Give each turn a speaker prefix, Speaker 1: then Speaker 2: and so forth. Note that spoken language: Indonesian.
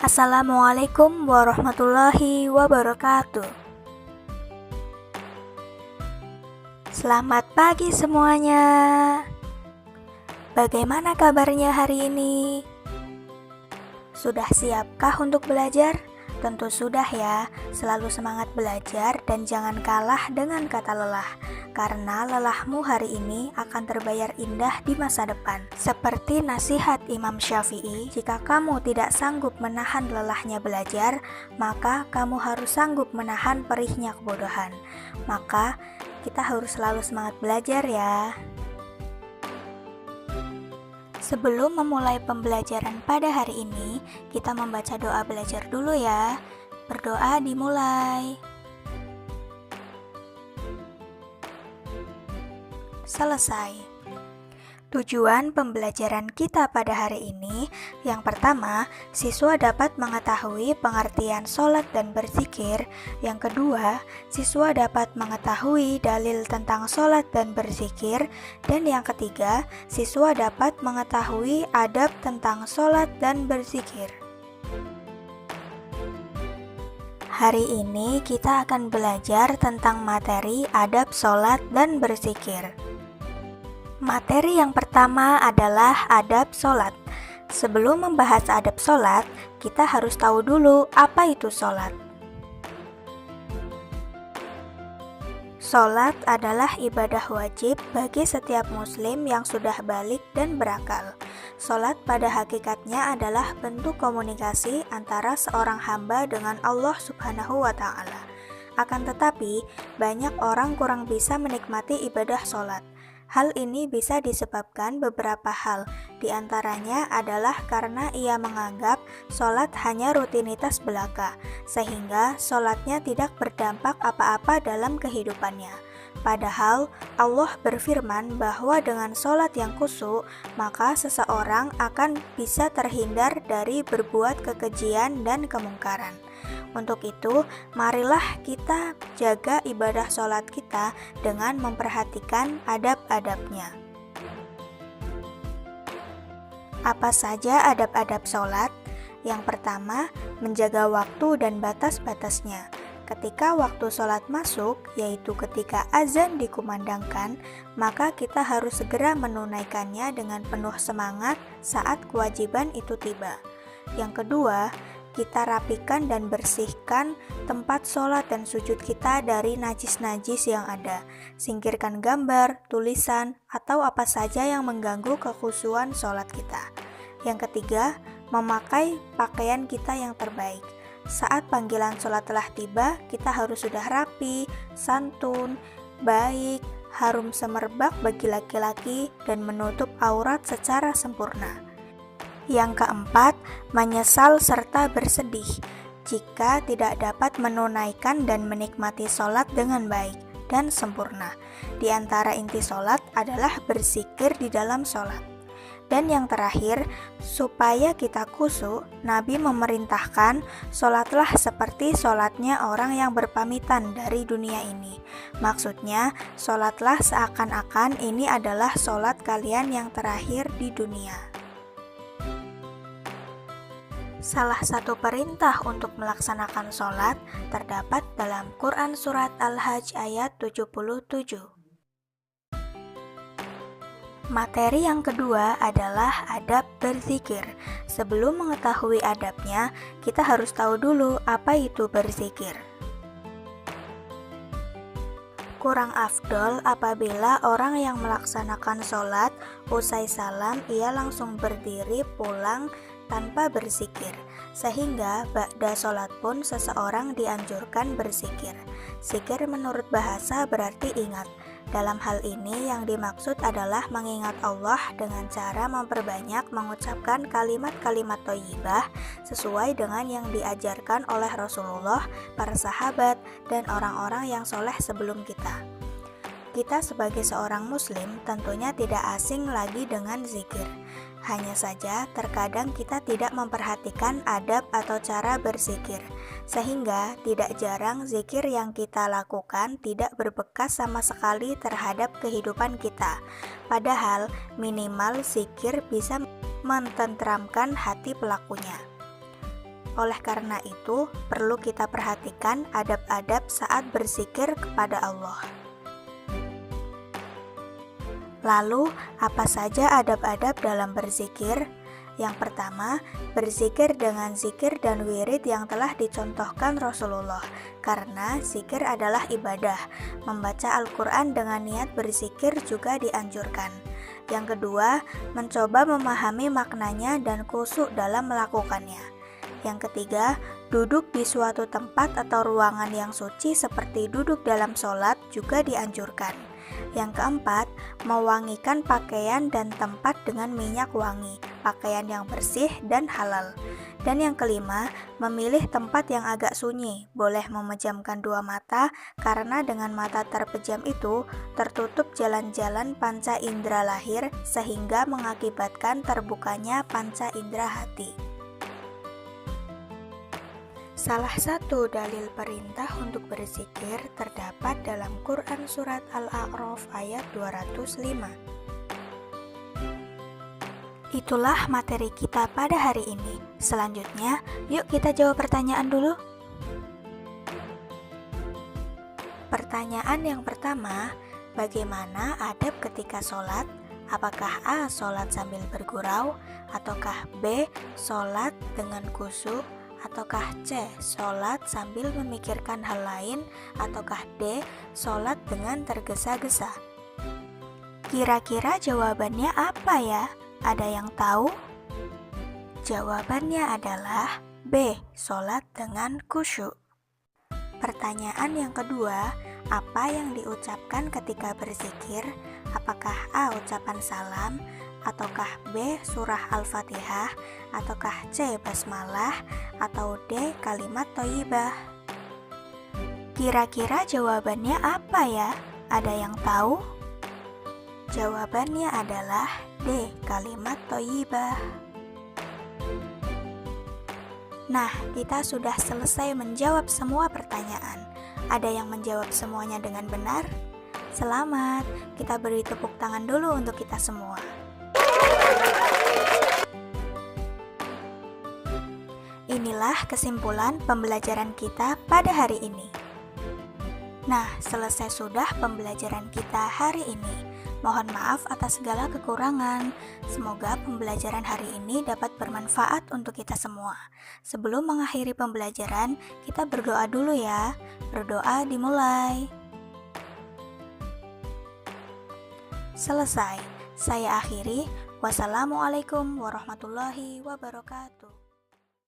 Speaker 1: Assalamualaikum warahmatullahi wabarakatuh. Selamat pagi semuanya. Bagaimana kabarnya hari ini? Sudah siapkah untuk belajar? Tentu sudah ya. Selalu semangat belajar dan jangan kalah dengan kata lelah, karena lelahmu hari ini akan terbayar indah di masa depan. Seperti nasihat Imam Syafi'i, jika kamu tidak sanggup menahan lelahnya belajar, maka kamu harus sanggup menahan perihnya kebodohan. Maka kita harus selalu semangat belajar ya. Sebelum memulai pembelajaran pada hari ini, kita membaca doa belajar dulu ya. Berdoa dimulai. Selesai. Tujuan pembelajaran kita pada hari ini, yang pertama, siswa dapat mengetahui pengertian sholat dan berzikir. Yang kedua, siswa dapat mengetahui dalil tentang sholat dan berzikir. Dan yang ketiga, siswa dapat mengetahui adab tentang sholat dan berzikir. Hari ini kita akan belajar tentang materi adab sholat dan berzikir. Materi yang pertama adalah adab sholat. Sebelum membahas adab sholat, kita harus tahu dulu apa itu sholat. Sholat adalah ibadah wajib bagi setiap muslim yang sudah balik dan berakal. Sholat pada hakikatnya adalah bentuk komunikasi antara seorang hamba dengan Allah Subhanahu wa Ta'ala. Akan tetapi, banyak orang kurang bisa menikmati ibadah sholat. Hal ini bisa disebabkan beberapa hal, diantaranya adalah karena ia menganggap sholat hanya rutinitas belaka, sehingga sholatnya tidak berdampak apa-apa dalam kehidupannya. Padahal Allah berfirman bahwa dengan sholat yang khusyuk, maka seseorang akan bisa terhindar dari berbuat kekejian dan kemungkaran. Untuk itu, marilah kita jaga ibadah sholat kita dengan memperhatikan adab-adabnya. Apa saja adab-adab sholat? Yang pertama, menjaga waktu dan batas-batasnya. Ketika waktu sholat masuk, yaitu ketika azan dikumandangkan, maka kita harus segera menunaikannya dengan penuh semangat saat kewajiban itu tiba. Yang kedua, kita rapikan dan bersihkan tempat sholat dan sujud kita dari najis-najis yang ada. Singkirkan gambar, tulisan, atau apa saja yang mengganggu kekhusyuan sholat kita. Yang ketiga, memakai pakaian kita yang terbaik. Saat panggilan sholat telah tiba, kita harus sudah rapi, santun, baik, harum semerbak bagi laki-laki, dan menutup aurat secara sempurna. Yang keempat, menyesal serta bersedih jika tidak dapat menunaikan dan menikmati sholat dengan baik dan sempurna. Di antara inti sholat adalah berzikir di dalam sholat. Dan yang terakhir, supaya kita khusyuk, Nabi memerintahkan sholatlah seperti sholatnya orang yang berpamitan dari dunia ini. Maksudnya, sholatlah seakan-akan ini adalah sholat kalian yang terakhir di dunia. Salah satu perintah untuk melaksanakan sholat terdapat dalam Quran Surat Al-Hajj ayat 77. Materi yang kedua adalah adab berzikir. Sebelum mengetahui adabnya, kita harus tahu dulu apa itu berzikir. Kurang afdol apabila orang yang melaksanakan sholat, usai salam ia langsung berdiri pulang tanpa berzikir, sehingga ba'da sholat pun seseorang dianjurkan berzikir. Zikir menurut bahasa berarti ingat. Dalam hal ini yang dimaksud adalah mengingat Allah dengan cara memperbanyak mengucapkan kalimat-kalimat thayyibah sesuai dengan yang diajarkan oleh Rasulullah, para sahabat, dan orang-orang yang soleh sebelum kita. Kita sebagai seorang muslim tentunya tidak asing lagi dengan zikir. Hanya saja terkadang kita tidak memperhatikan adab atau cara berzikir, sehingga tidak jarang zikir yang kita lakukan tidak berbekas sama sekali terhadap kehidupan kita. Padahal minimal zikir bisa mententramkan hati pelakunya. Oleh karena itu, perlu kita perhatikan adab-adab saat berzikir kepada Allah. Lalu, apa saja adab-adab dalam berzikir? Yang pertama, berzikir dengan zikir dan wirid yang telah dicontohkan Rasulullah, karena zikir adalah ibadah. Membaca Al-Quran dengan niat berzikir juga dianjurkan. Yang kedua, mencoba memahami maknanya dan khusyuk dalam melakukannya. Yang ketiga, duduk di suatu tempat atau ruangan yang suci seperti duduk dalam sholat juga dianjurkan. Yang keempat, mewangikan pakaian dan tempat dengan minyak wangi, pakaian yang bersih dan halal. Dan yang kelima, memilih tempat yang agak sunyi, boleh memejamkan dua mata karena dengan mata terpejam itu tertutup jalan-jalan panca indera lahir sehingga mengakibatkan terbukanya panca indera hati. Salah satu dalil perintah untuk berzikir terdapat dalam Quran Surat Al-A'raf ayat 205. Itulah materi kita pada hari ini. Selanjutnya, yuk kita jawab pertanyaan dulu. Pertanyaan yang pertama, bagaimana adab ketika sholat? Apakah A. Sholat sambil bergurau? Ataukah B. Sholat dengan khusyuk? Ataukah C. Sholat sambil memikirkan hal lain? Ataukah D. Sholat dengan tergesa-gesa? Kira-kira jawabannya apa ya? Ada yang tahu? Jawabannya adalah B. Sholat dengan khusyuk. Pertanyaan yang kedua, apa yang diucapkan ketika berzikir? Apakah A. Ucapan salam? Ataukah B. Surah Al-Fatihah? Ataukah C. Basmalah? Atau D. Kalimat Thayyibah? Kira-kira jawabannya apa ya? Ada yang tahu? Jawabannya adalah D. Kalimat Thayyibah. Nah, kita sudah selesai menjawab semua pertanyaan. Ada yang menjawab semuanya dengan benar? Selamat, kita beri tepuk tangan dulu untuk kita semua. Inilah kesimpulan pembelajaran kita pada hari ini. Nah, selesai sudah pembelajaran kita hari ini. Mohon maaf atas segala kekurangan. Semoga pembelajaran hari ini dapat bermanfaat untuk kita semua. Sebelum mengakhiri pembelajaran, kita berdoa dulu ya. Berdoa dimulai. Selesai. Saya akhiri. Wassalamualaikum warahmatullahi wabarakatuh.